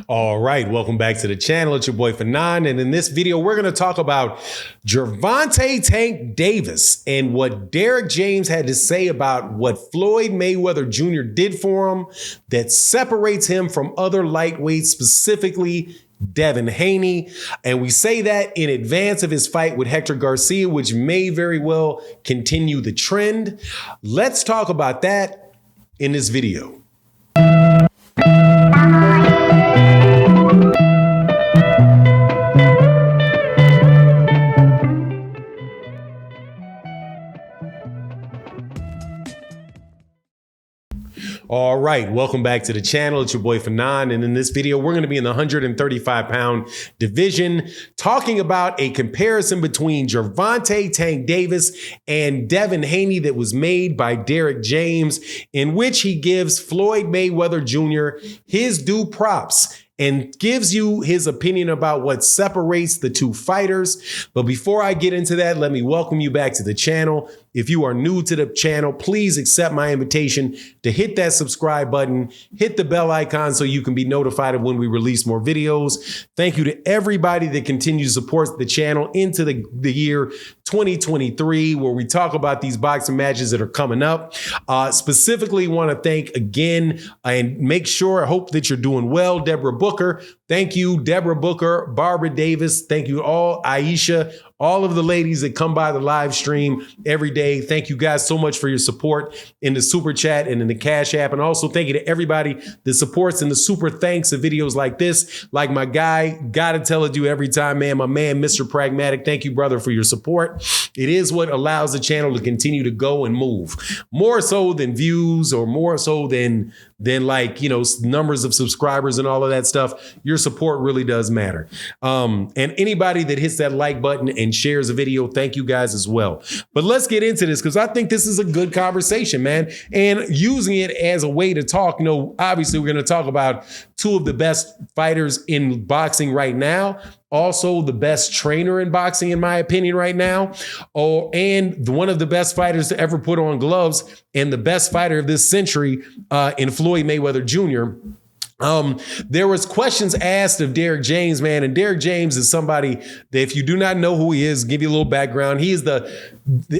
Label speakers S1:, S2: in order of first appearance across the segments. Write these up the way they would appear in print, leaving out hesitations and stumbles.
S1: All right, welcome back to the channel. It's your boy Fanon, and in this video, we're going to talk about Gervonta "Tank" Davis and what Derrick James had to say about what Floyd Mayweather Jr. did for him that separates him from other lightweights, specifically Devin Haney. And we say that in advance of his fight with Hector Garcia, which may very well continue the trend. Let's talk about that in this video. All right, welcome back to the channel. It's your boy Fanon, and in this video, we're going to be in the 135-pound division, talking about a comparison between Gervonta "Tank" Davis and Devin Haney that was made by Derrick James, in which he gives Floyd Mayweather Jr. his due props and gives you his opinion about what separates the two fighters. But before I get into that, let me welcome you back to the channel. If you are new to the channel, please accept my invitation to hit that subscribe button, hit the bell icon so you can be notified of when we release more videos. Thank you to everybody that continues to support the channel into the year 2023, where we talk about these boxing matches that are coming up. Specifically want to thank again and make sure, I hope that you're doing well, Deborah Booker. Thank you, Deborah Booker, Barbara Davis. Thank you all, Aisha, all of the ladies that come by the live stream every day. Thank you guys so much for your support in the super chat and in the Cash App. And also thank you to everybody that supports in the super thanks of videos like this, like my guy, gotta tell it to you every time, man, my man, Mr. Pragmatic. Thank you, brother, for your support. It is what allows the channel to continue to go and move, more so than views or more so than like, you know, numbers of subscribers and all of that stuff. Your support really does matter. And anybody that hits that like button and shares a video, thank you guys as well. But let's get into this, because I think this is a good conversation, man. And using it as a way to talk, you know, obviously we're going to talk about two of the best fighters in boxing right now. Also the best trainer in boxing, in my opinion, right now. And one of the best fighters to ever put on gloves and the best fighter of this century in Floyd Mayweather Jr. There was questions asked of Derrick James, man, and Derrick James is somebody that, if you do not know who he is, give you a little background. He is the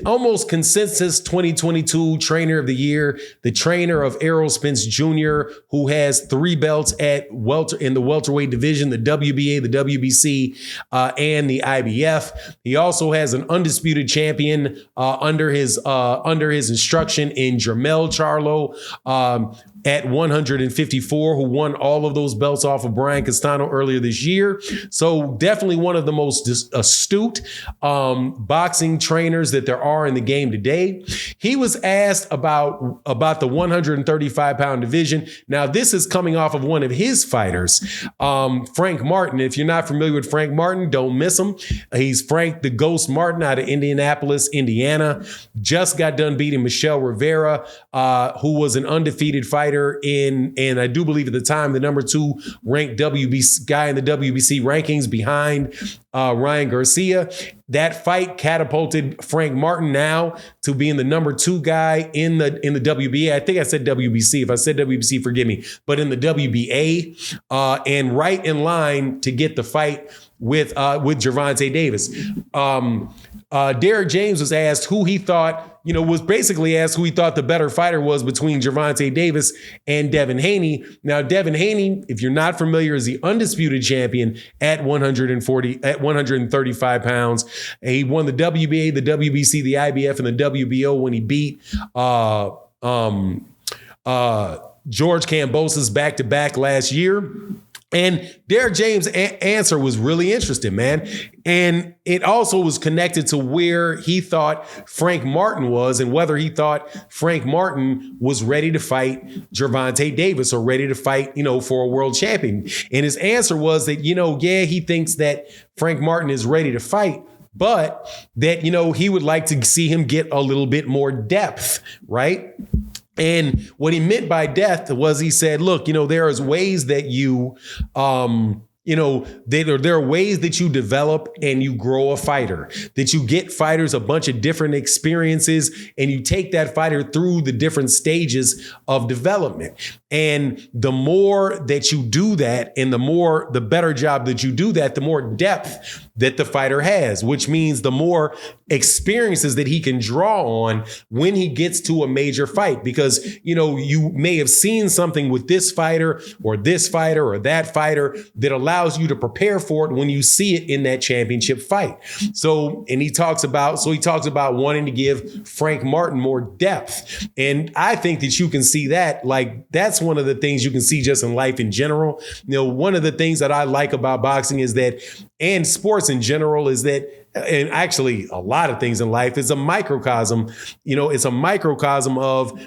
S1: almost consensus 2022 trainer of the year, the trainer of Errol Spence Jr., who has 3 belts at in the welterweight division, the WBA, the WBC, and the IBF. He also has an undisputed champion under his instruction in Jermell Charlo, at 154, who won all of those belts off of Brian Castano earlier this year. So definitely one of the most astute boxing trainers that there are in the game today. He was asked about the 135-pound division. Now, this is coming off of one of his fighters, Frank Martin. If you're not familiar with Frank Martin, don't miss him. He's Frank the Ghost Martin out of Indianapolis, Indiana. Just got done beating Michelle Rivera, who was an undefeated fighter and I do believe at the time the number 2 ranked WBC guy in the WBC rankings behind Ryan Garcia. That fight catapulted Frank Martin now to being the number 2 guy in the WBA. I think I said WBC. If I said WBC, forgive me, but in the WBA, and right in line to get the fight with Gervonta Davis. Derrick James was asked who he thought, was basically asked who he thought the better fighter was between Gervonta Davis and Devin Haney. Now, Devin Haney, if you're not familiar, is the undisputed champion at 135 pounds. He won the WBA, the WBC, the IBF, and the WBO when he beat George Kambosos back-to-back last year. And Derrick James' answer was really interesting, man. And it also was connected to where he thought Frank Martin was and whether he thought Frank Martin was ready to fight Gervonta Davis or ready to fight, for a world champion. And his answer was that, yeah, he thinks that Frank Martin is ready to fight, but that, he would like to see him get a little bit more depth, right? And what he meant by depth was he said, look, there is ways that you there are ways that you develop and you grow a fighter, that you get fighters a bunch of different experiences and you take that fighter through the different stages of development. And the more that you do that and the better job that you do that, the more depth that the fighter has, which means the more experiences that he can draw on when he gets to a major fight. Because, you may have seen something with this fighter or that fighter that allows you to prepare for it when you see it in that championship fight. So he talks about wanting to give Frank Martin more depth. And I think that you can see that, like, that's one of the things you can see just in life in general. One of the things that I like about boxing is that, and sports in general, is that, and actually a lot of things in life, is a microcosm. It's a microcosm of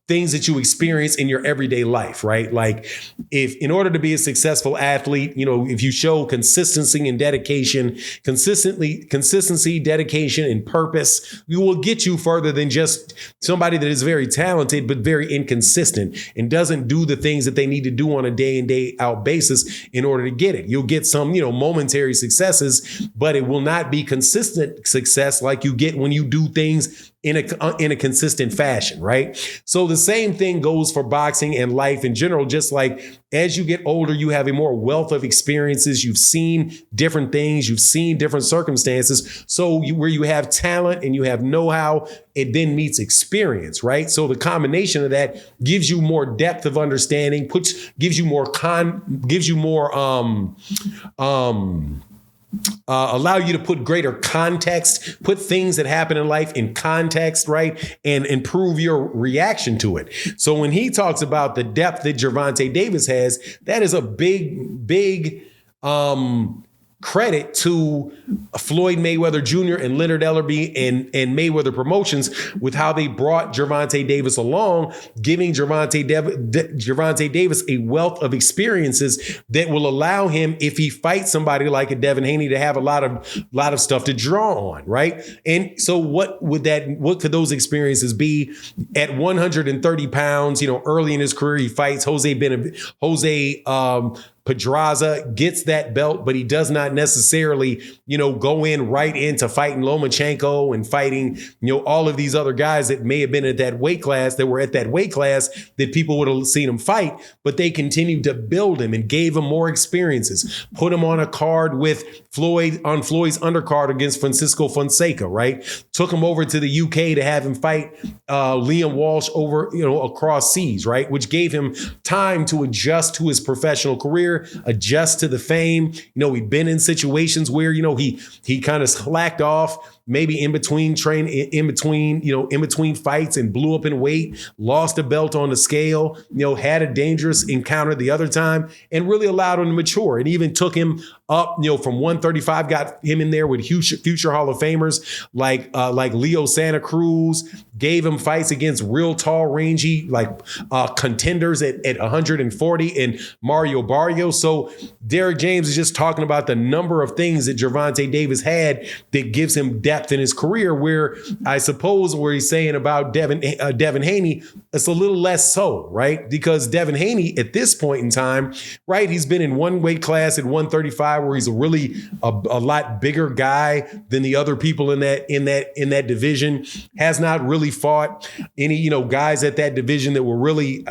S1: things that you experience in your everyday life, right? Like, if in order to be a successful athlete, if you show consistency and dedication, consistency, dedication, and purpose, you will get you further than just somebody that is very talented but very inconsistent and doesn't do the things that they need to do on a day in, day out basis in order to get it. You'll get some, momentary successes, but it will not be consistent success like you get when you do things in a consistent fashion, right? So the same thing goes for boxing and life in general. Just like as you get older, you have a more wealth of experiences. You've seen different things. You've seen different circumstances. So where you have talent and you have know-how, it then meets experience, right? So the combination of that gives you more depth of understanding, gives you more allow you to put greater context, put things that happen in life in context, right? And improve your reaction to it. So when he talks about the depth that Gervonta Davis has, that is a big credit to Floyd Mayweather Jr. and Leonard Ellerbe and Mayweather Promotions with how they brought Gervonta Davis along, giving Gervonta Davis a wealth of experiences that will allow him, if he fights somebody like a Devin Haney, to have a lot of stuff to draw on, right? And so what could those experiences be? At 130 pounds, early in his career, he fights Pedraza, gets that belt, but he does not necessarily, go in right into fighting Lomachenko and fighting, all of these other guys that may have been at that weight class, that people would have seen him fight, but they continued to build him and gave him more experiences, put him on a card with Floyd's undercard against Francisco Fonseca, right? Took him over to the UK to have him fight Liam Walsh over, across seas, right? Which gave him time to adjust to his professional career, adjust to the fame. He'd been in situations where, he kind of slacked off, maybe in between fights, and blew up in weight, lost a belt on the scale, had a dangerous encounter the other time, and really allowed him to mature. And even took him up, from 135, got him in there with future Hall of Famers like Leo Santa Cruz, gave him fights against real tall, rangy, contenders at 140, and Mario Barrios. So Derrick James is just talking about the number of things that Gervonta Davis had that gives him depth in his career, where I suppose where he's saying about Devin Haney, it's a little less so, right? Because Devin Haney at this point in time, right, he's been in one weight class at 135 where he's a lot bigger guy than the other people in that division, has not really fought any, guys at that division that were really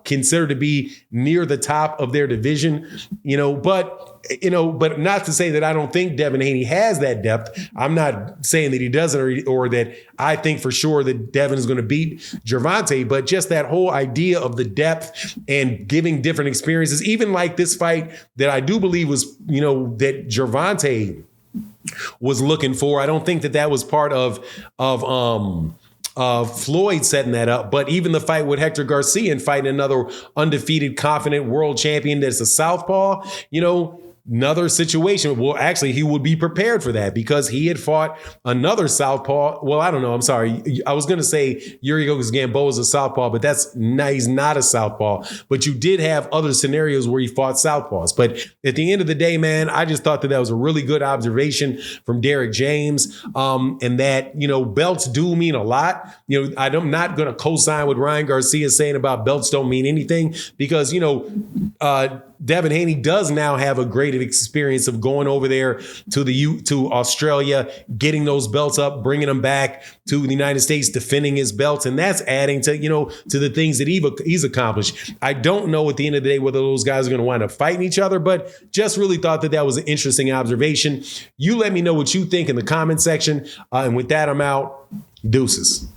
S1: considered to be near the top of their division, but not to say that I don't think Devin Haney has that depth. I'm not saying that he doesn't or that I think for sure that Devin is going to beat Gervonta, but just that whole idea of the depth and giving different experiences, even like this fight that I do believe was, that Gervonta was looking for. I don't think that was part of Floyd setting that up, but even the fight with Hector Garcia and fighting another undefeated, confident world champion that's a southpaw, another situation. Well, actually, he would be prepared for that because he had fought another southpaw. Well, I don't know. I'm sorry. I was going to say Yuri Gamboa is a southpaw, but he's not a southpaw. But you did have other scenarios where he fought southpaws. But at the end of the day, man, I just thought that was a really good observation from Derrick James, and that, belts do mean a lot. I'm not going to co-sign what Ryan Garcia is saying about belts don't mean anything because, Devin Haney does now have a great experience of going over there to Australia, getting those belts up, bringing them back to the United States, defending his belts, and that's adding to to the things that he's accomplished. I don't know at the end of the day whether those guys are going to wind up fighting each other, but just really thought that was an interesting observation. You let me know what you think in the comment section, and with that, I'm out. Deuces.